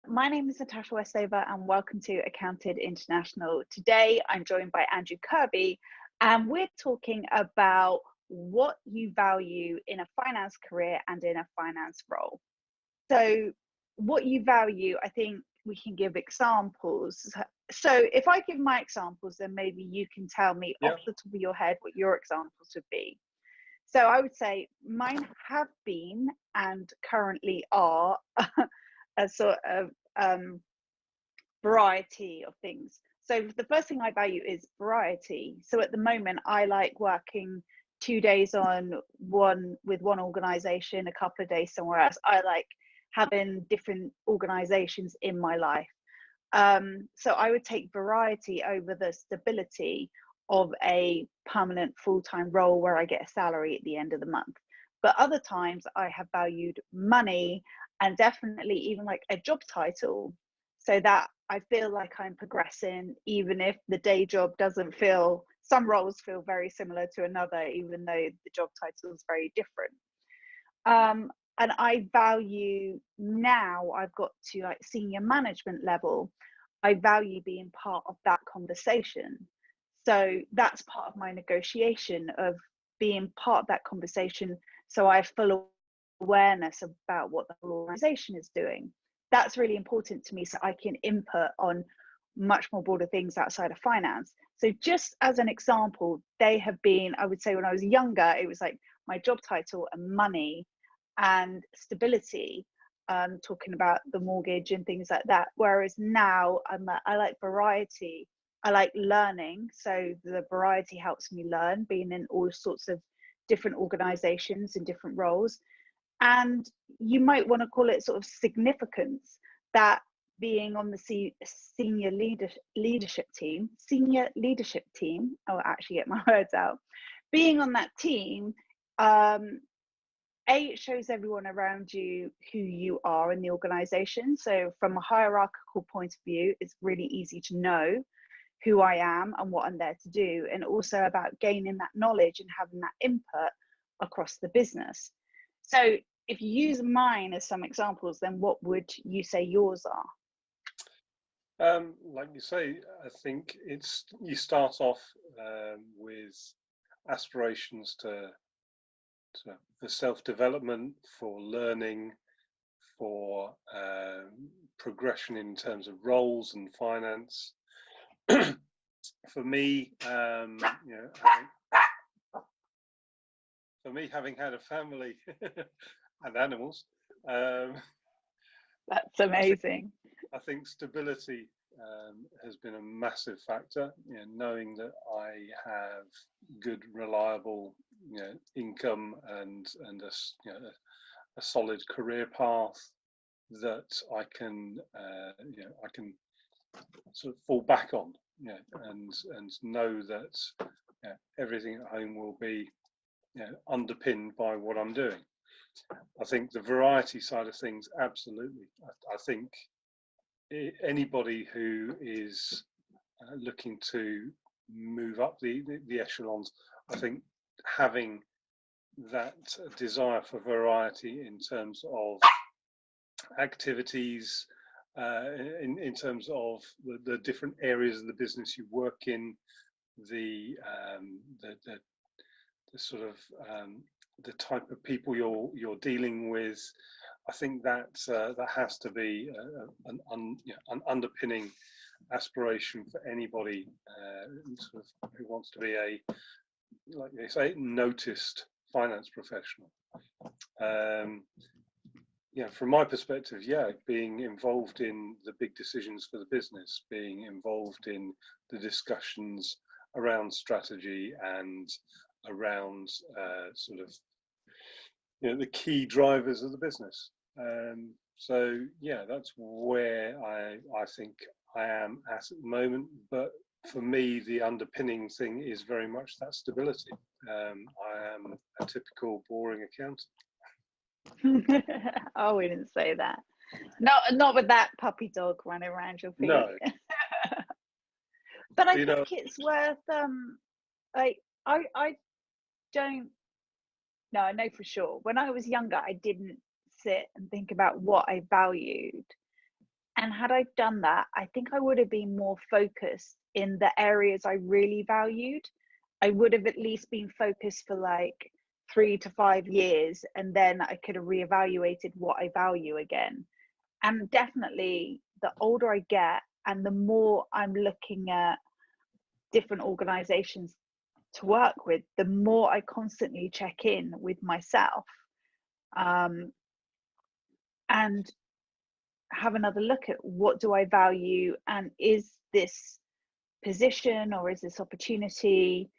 My name is Natasha Westover and welcome to Accounted International. Today I'm joined by Andrew Kirby and we're talking about what you value in a finance career and in a finance role. So what you value, I think we can give examples. So if I give my examples, then maybe you can tell me off the top of your head what your examples would be. So I would say mine have been and currently are a sort of variety of things. So the first thing I value is variety. So at the moment, I like working 2 days on one with one organization, a couple of days somewhere else. I like having different organizations in my life. So I would take variety over the stability of a permanent full-time role where I get a salary at the end of the month. But other times I have valued money and definitely even like a job title, so that I feel like I'm progressing, even if the day job doesn't feel, some roles feel very similar to another, even though the job title is very different. And I value, now I've got to like senior management level, I value being part of that conversation. So that's part of my negotiation of being part of that conversation. So I have full awareness about what the whole organization is doing. That's really important to me, so I can input on much more broader things outside of finance. So just as an example, they have been, I would say when I was younger, it was like my job title and money and stability, talking about the mortgage and things like that. Whereas now I like variety. I like learning. So the variety helps me learn, being in all sorts of different organizations and different roles. And you might want to call it sort of significance, that being on the senior leadership team, I'll actually get my words out, being on that team, it shows everyone around you who you are in the organization. So from a hierarchical point of view, it's really easy to know who I am and what I'm there to do, and also about gaining that knowledge and having that input across the business. So if you use mine as some examples, then what would you say yours are? Like you say, I think you start off with aspirations for self-development, for learning, for progression in terms of roles and finance. For me, having had a family and animals, that's amazing. I think stability has been a massive factor. Knowing that I have good, reliable, income and a solid career path that I can sort of fall back on, and know that everything at home will be underpinned by what I'm doing. I think the variety side of things, absolutely. I think anybody who is looking to move up the echelons, I think having that desire for variety in terms of activities, in terms of the different areas of the business you work in, the sort of the type of people you're dealing with, I think that has to be an underpinning aspiration for anybody sort of who wants to be a, like they say, noticed finance professional. From my perspective, being involved in the big decisions for the business, being involved in the discussions around strategy and around sort of the key drivers of the business. So that's where I think I am at the moment. But for me, the underpinning thing is very much that stability. I am a typical boring accountant. I wouldn't say that. Not with that puppy dog running around your feet. No. But I think it's worth like I don't know, I know for sure. When I was younger, I didn't sit and think about what I valued. And had I done that, I think I would have been more focused in the areas I really valued. I would have at least been focused for like 3 to 5 years, and then I could have reevaluated what I value again. And definitely, the older I get and the more I'm looking at different organizations to work with, the more I constantly check in with myself, um, and have another look at what do I value, and is this position or is this opportunity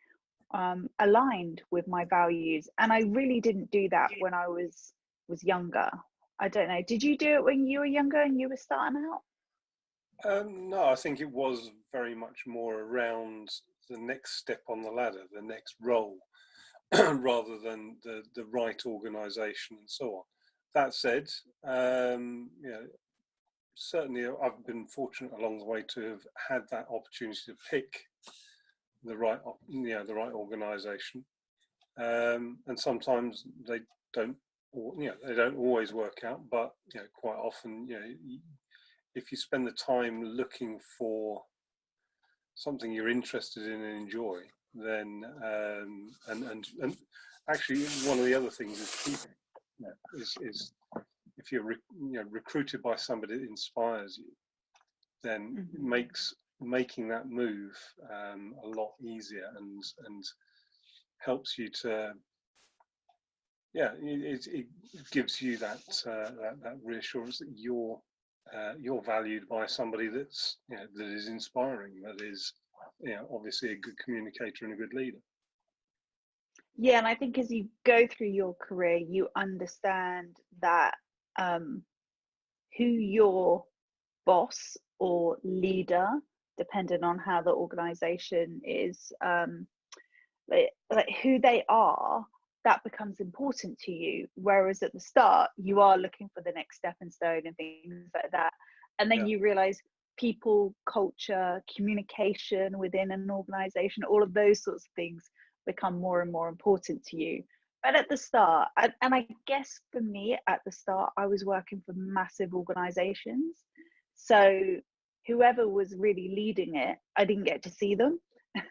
aligned with my values. And I really didn't do that when I was younger. I don't know, did you do it when you were younger and you were starting out? No, I think it was very much more around the next step on the ladder, the next role, rather than the right organisation and so on. That said, certainly I've been fortunate along the way to have had that opportunity to pick the right, the right organisation, and sometimes they don't, they don't always work out, but quite often, if you spend the time looking for something you're interested in and enjoy, then and actually one of the other things is people, is if you're recruited by somebody that inspires you, then it makes making that move a lot easier, and helps you to it gives you that that reassurance that you're valued by somebody that's that is inspiring, that is obviously a good communicator and a good leader. Yeah, and I think as you go through your career, you understand that who your boss or leader, depending on how the organization is, like who they are, that becomes important to you. Whereas at the start, you are looking for the next stepping stone and things like that. And then you realize people, culture, communication within an organization, all of those sorts of things become more and more important to you. But at the start, and I guess for me at the start, I was working for massive organizations. So whoever was really leading it, I didn't get to see them.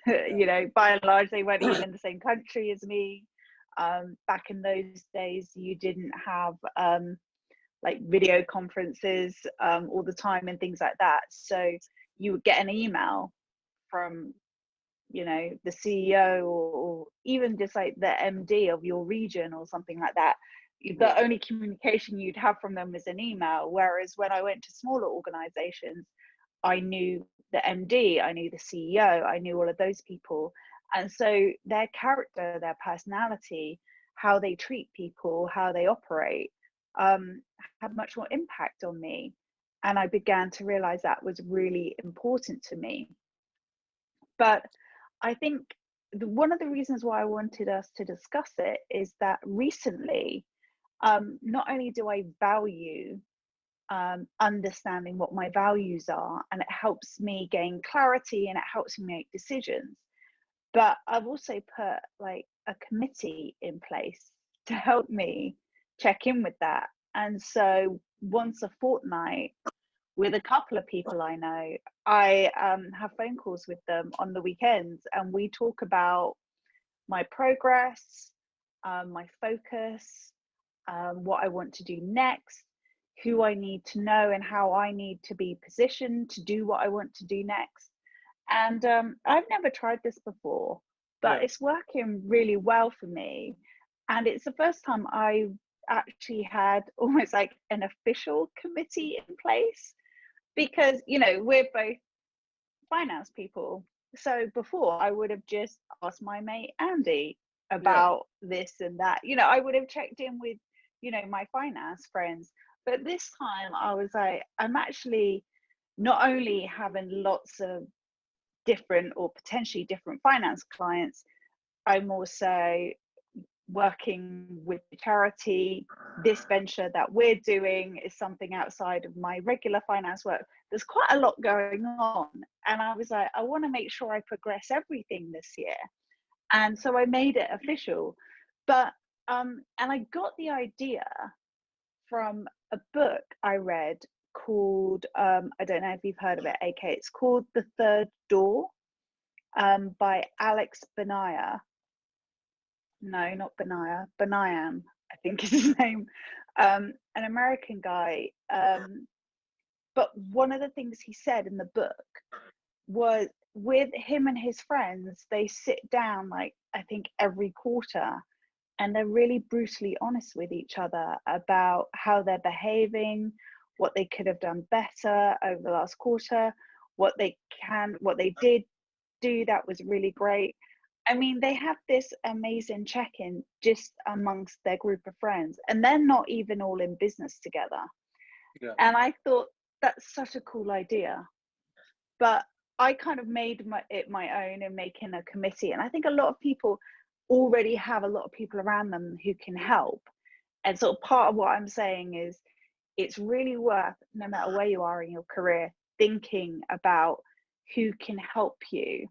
By and large, they weren't even in the same country as me. Back in those days, you didn't have like video conferences all the time and things like that. So you would get an email from the CEO, or even just like the MD of your region or something like that. The only communication you'd have from them is an email. Whereas when I went to smaller organizations, I knew the MD, I knew the CEO, I knew all of those people. And so their character, their personality, how they treat people, how they operate, had much more impact on me. And I began to realize that was really important to me. But I think one of the reasons why I wanted us to discuss it is that recently, not only do I value understanding what my values are, and it helps me gain clarity and it helps me make decisions, but I've also put like a committee in place to help me check in with that. And so once a fortnight, with a couple of people I know, I have phone calls with them on the weekends, and we talk about my progress, my focus, what I want to do next, who I need to know, and how I need to be positioned to do what I want to do next. And I've never tried this before, but it's working really well for me. And it's the first time I've actually had almost like an official committee in place, because we're both finance people. So before, I would have just asked my mate Andy about this and that. I would have checked in with my finance friends. But this time I was like, I'm actually not only having lots of different or potentially different finance clients, I'm also working with the charity. This venture that we're doing is something outside of my regular finance work. There's quite a lot going on, and I was like, I want to make sure I progress everything this year. And so I made it official. But and I got the idea from a book I read called, I don't know if you've heard of it, AK. It's called The Third Door, by Alex Benaya. No, not Benaya, Benayan, I think is his name. An American guy. But one of the things he said in the book was, with him and his friends, they sit down, like, I think every quarter, and they're really brutally honest with each other about how they're behaving, what they could have done better over the last quarter, what they did do that was really great. I mean, they have this amazing check-in just amongst their group of friends, and they're not even all in business together. Yeah. And I thought that's such a cool idea. But I kind of made it my own in making a committee. And I think a lot of people already have a lot of people around them who can help. And sort of part of what I'm saying is, it's really worth, no matter where you are in your career, thinking about who can help you,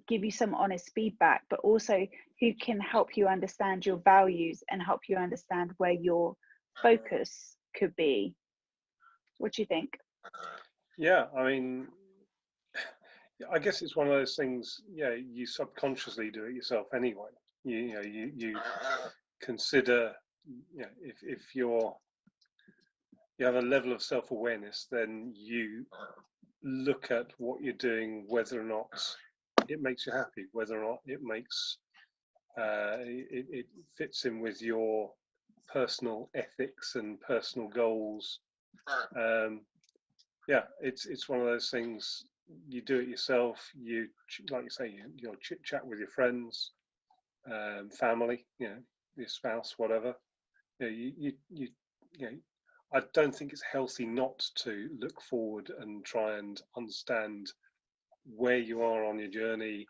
give you some honest feedback, but also who can help you understand your values and help you understand where your focus could be. What do you think? Yeah, I mean, I guess it's one of those things. Yeah, you subconsciously do it yourself anyway. You consider, if you have a level of self-awareness, then you look at what you're doing, whether or not it makes you happy, whether or not it makes it fits in with your personal ethics and personal goals. Yeah, it's one of those things. You do it yourself. You, like you say, you'll chit chat with your friends, family, your spouse, whatever. You know, I don't think it's healthy not to look forward and try and understand where you are on your journey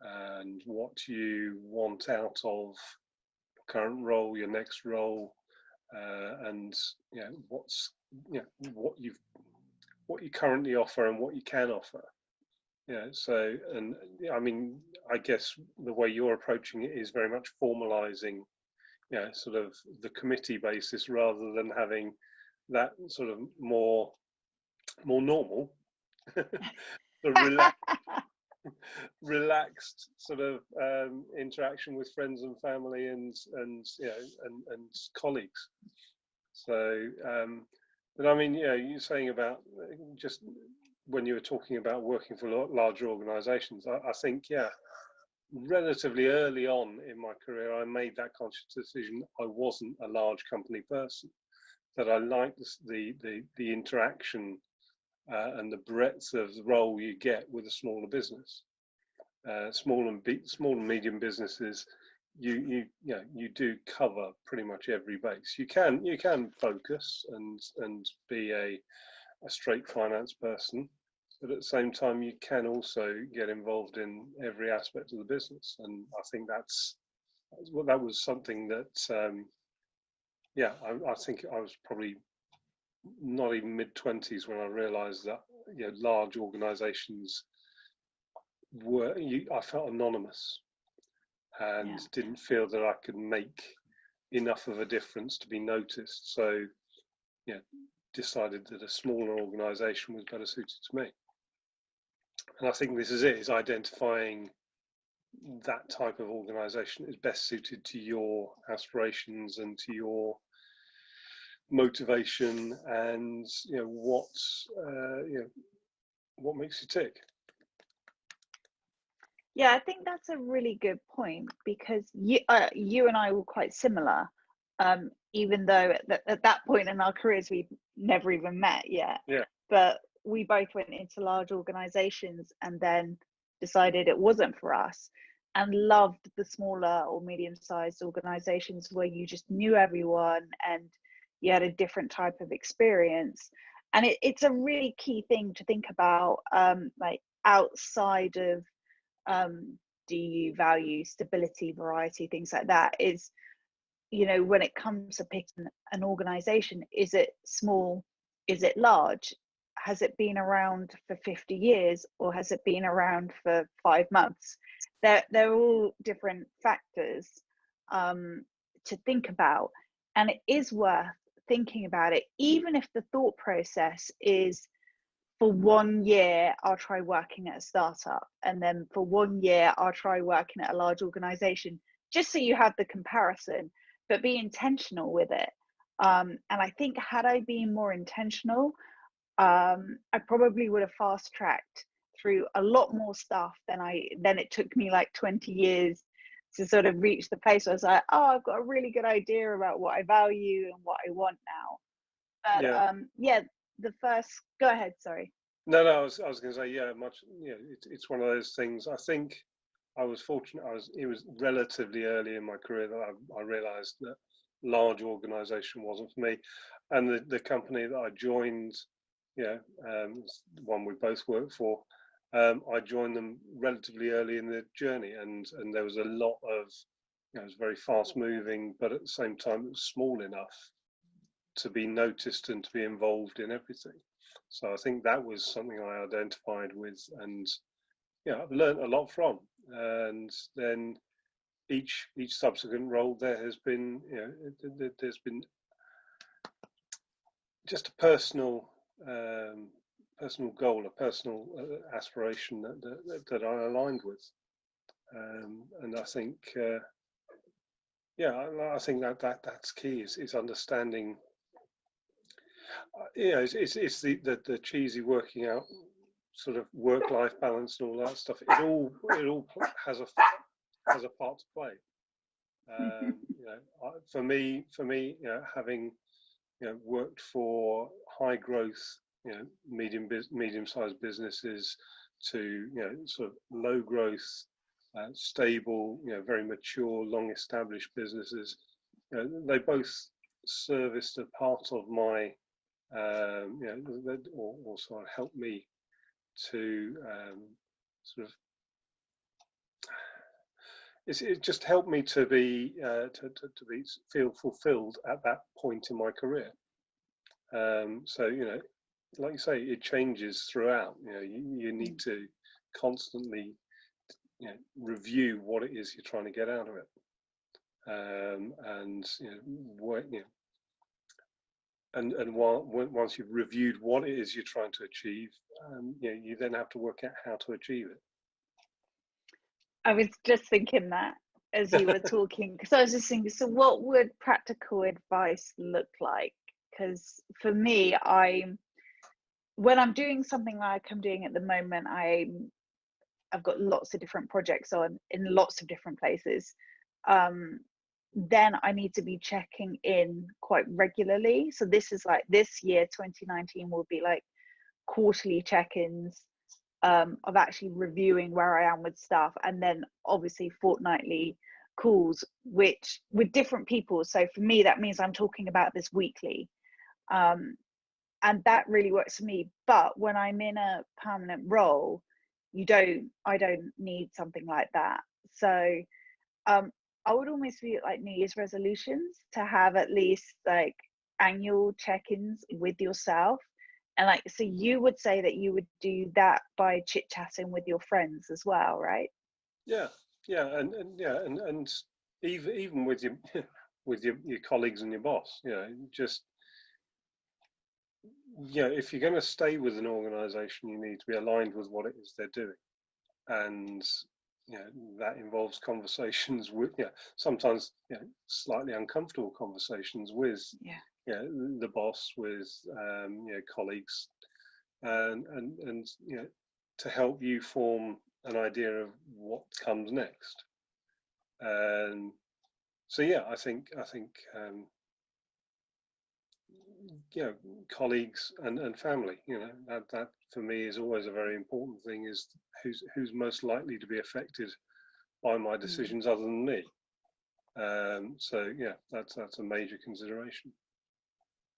and what you want out of the current role, your next role, and what you currently offer and what you can offer. So, and I mean, I guess the way you're approaching it is very much formalizing, sort of the committee basis rather than having that sort of more normal, the relaxed sort of interaction with friends and family and colleagues. So, but I mean, you're saying about just when you were talking about working for larger organisations, I think, relatively early on in my career, I made that conscious decision. I wasn't a large company person, that I liked the interaction and the breadth of the role you get with a smaller business. Small and medium businesses, you do cover pretty much every base. You can focus and be a straight finance person, but at the same time you can also get involved in every aspect of the business. And I think that was something that I think I was probably not even mid-20s when I realized that large organizations I felt anonymous and didn't feel that I could make enough of a difference to be noticed. So decided that a smaller organization was better suited to me. And I think this is identifying that type of organization is best suited to your aspirations and to your motivation and what makes you tick. Yeah, I think that's a really good point, because you and I were quite similar, even though at that point in our careers we've never even met yet. Yeah. But we both went into large organizations and then decided it wasn't for us, and loved the smaller or medium-sized organizations where you just knew everyone and you had a different type of experience. And it's a really key thing to think about, like outside of do you value stability, variety, things like that, is when it comes to picking an organization, is it small, is it large, has it been around for 50 years or has it been around for 5 months? They're all different factors to think about, and it is worth thinking about it, even if the thought process is for 1 year I'll try working at a startup, and then for 1 year I'll try working at a large organization, just so you have the comparison, but be intentional with it. And I think had I been more intentional, I probably would have fast tracked through a lot more stuff than it took me like 20 years to sort of reach the place where I was like, oh, I've got a really good idea about what I value and what I want now. But Yeah. yeah, the first, go ahead, sorry. No, I was going to say, yeah, it's one of those things. I think I was fortunate. It was relatively early in my career that I realised that large organisation wasn't for me, and the company that I joined, the one we both worked for, I joined them relatively early in the journey, and there was a lot of, it was very fast moving, but at the same time it was small enough to be noticed and to be involved in everything. So I think that was something I identified with, and I've learned a lot from. And then each subsequent role, there has been, there's been just a personal goal, a personal aspiration that I aligned with, and I think I think that's key is understanding. It's the cheesy working out sort of work-life balance and all that stuff. It all has a part to play. For me, having worked for high growth, medium-sized businesses to sort of low growth, stable, very mature, long-established businesses, they both serviced a part of my or sort of helped me to sort of it just helped me to be feel fulfilled at that point in my career. So like you say, it changes throughout. You need to constantly review what it is you're trying to get out of it, and and once you've reviewed what it is you're trying to achieve, you then have to work out how to achieve it. I was just thinking that as you were talking, because I was just thinking, so what would practical advice look like? Because for me, when I'm doing something like I'm doing at the moment, I've got lots of different projects on in lots of different places. Then I need to be checking in quite regularly. So this is like this year, 2019, will be like quarterly check-ins of actually reviewing where I am with stuff, and then obviously fortnightly calls, which with different people. So for me, that means I'm talking about this weekly, and that really works for me. But when I'm in a permanent role, I don't need something like that. So I would almost view it like New Year's resolutions, to have at least like annual check-ins with yourself. And like, so you would say that you would do that by chit-chatting with your friends as well, right? Yeah, and even with your with your colleagues and your boss, just if you're going to stay with an organization, you need to be aligned with what it is they're doing, and that involves conversations with sometimes slightly uncomfortable conversations with the boss, with colleagues, and to help you form an idea of what comes next. And so I think colleagues and family, that for me is always a very important thing, is who's most likely to be affected by my decisions other than me. So that's a major consideration.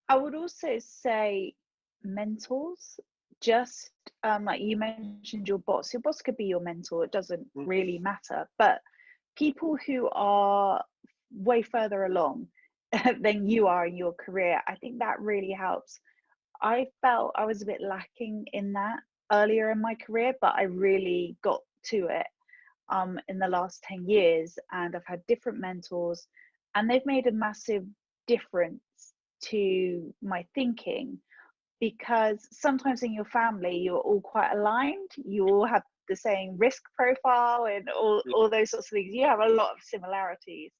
I would also say mentors, just like you mentioned your boss could be your mentor, it doesn't really matter, but people who are way further along than you are in your career, I think that really helps. I felt I was a bit lacking in that earlier in my career, but I really got to it in the last 10 years, and I've had different mentors, and they've made a massive difference to my thinking, because sometimes in your family you're all quite aligned, you all have the same risk profile and all those sorts of things. You have a lot of similarities.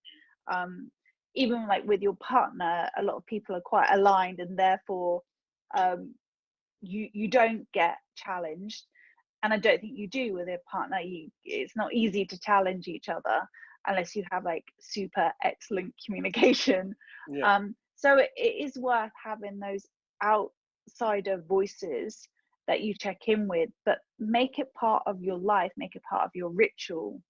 um, Even like with your partner, a lot of people are quite aligned, and therefore um, you don't get challenged. And I don't think you do with a partner. It's not easy to challenge each other unless you have like super excellent communication. Yeah. So it is worth having those outsider voices that you check in with, but make it part of your life, make it part of your ritual,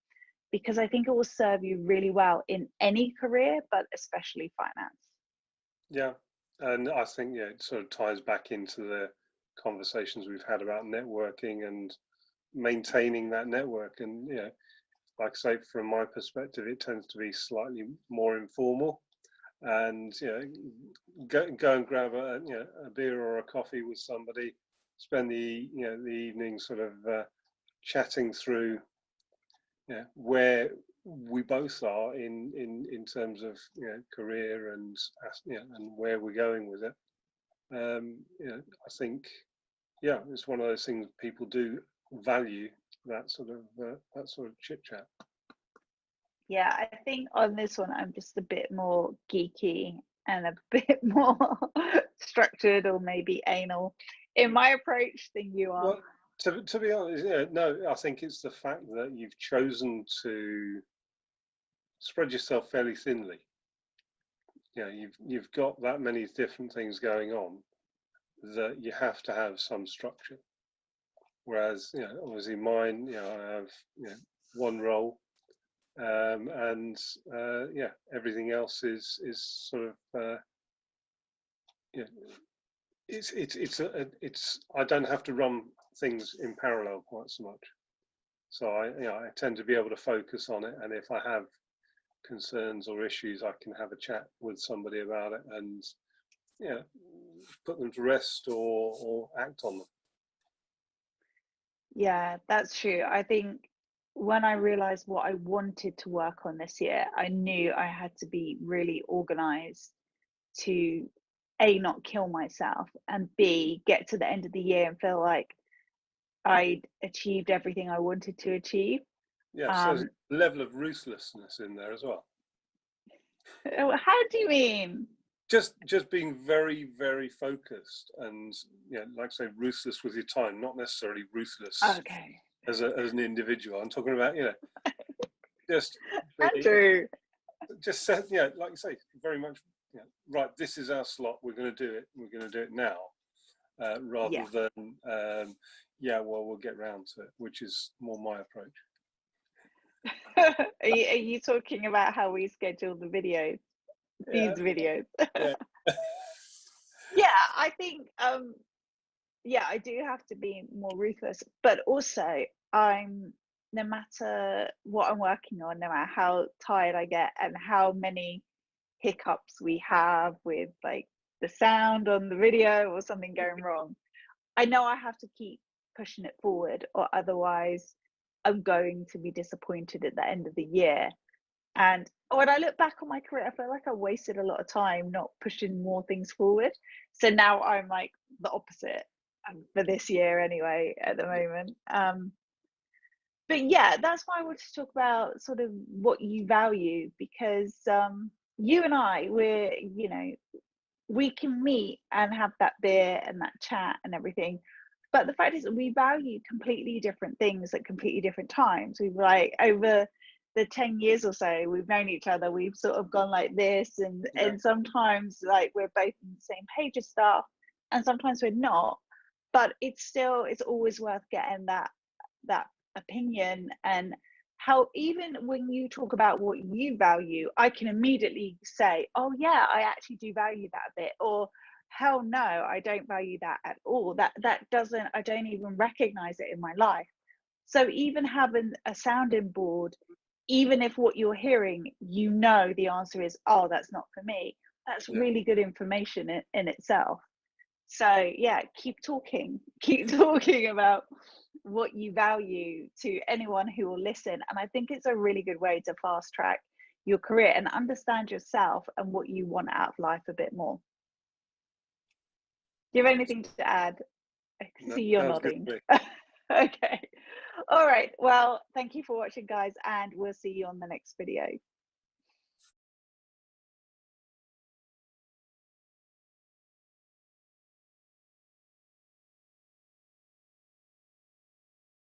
because I think it will serve you really well in any career, but especially finance. Yeah. And I think, yeah, it sort of ties back into the conversations we've had about networking and maintaining that network. And, you know, like I say, from my perspective, it tends to be slightly more informal. And, you know, go and grab a beer or a coffee with somebody, spend the evening sort of chatting through, where we both are in terms of, career and, and where we're going with it. I think, yeah, it's one of those things people do value, that sort of chit chat. Yeah, I think on this one, I'm just a bit more geeky and a bit more structured, or maybe anal in my approach than you are. Well, to be honest, yeah, no, I think it's the fact that you've chosen to spread yourself fairly thinly. Yeah, you've got that many different things going on that you have to have some structure. Whereas, obviously mine, I have, one role, and yeah, everything else is sort of, you know, it's I don't have to run things in parallel quite so much. So I tend to be able to focus on it, and if I have concerns or issues, I can have a chat with somebody about it, and put them to rest or act on them. Yeah, that's true. I think when I realized what I wanted to work on this year, I knew I had to be really organized to A, not kill myself, and B, get to the end of the year and feel like I'd achieved everything I wanted to achieve. Yeah, so there's Um, a level of ruthlessness in there as well. how do you mean? Just being very, very focused, and like I say, ruthless with your time, not necessarily ruthless Okay, as an individual. I'm talking about, just Andrew. just set, like you say, very much, right, this is our slot, we're going to do it, we're going to do it now, rather Yeah. than yeah, well, we'll get round to it, which is more my approach. Are you talking about how we schedule the videos, Yeah, these videos? yeah. Yeah, I think yeah, I do have to be more ruthless, but also I'm, no matter what I'm working on, no matter how tired I get and how many hiccups we have with like the sound on the video or something going wrong, I know I have to keep pushing it forward, or otherwise I'm going to be disappointed at the end of the year. And when I look back on my career, I feel like I wasted a lot of time not pushing more things forward. So now I'm like the opposite, for this year anyway, at the moment. But yeah, that's why I wanted to talk about sort of what you value, because you and I, we can meet and have that beer and that chat and everything. But the fact is, we value completely different things at completely different times. We've like over the 10 years or so we've known each other, we've sort of gone like this, and sometimes like we're both on the same page of stuff, and sometimes we're not. But it's always worth getting that opinion. And how, even when you talk about what you value, I can immediately say, oh yeah, I actually do value that a bit, or hell no, I don't value that at all. That doesn't, I don't even recognize it in my life. So even having a sounding board, even if what you're hearing, the answer is, oh, that's not for me, that's really good information in itself. So yeah, keep talking about what you value to anyone who will listen. And I think it's a really good way to fast track your career and understand yourself and what you want out of life a bit more. you have anything to add? I can No, see you're that was good nodding. to me. Okay. All right. Well, thank you for watching, guys, and we'll see you on the next video.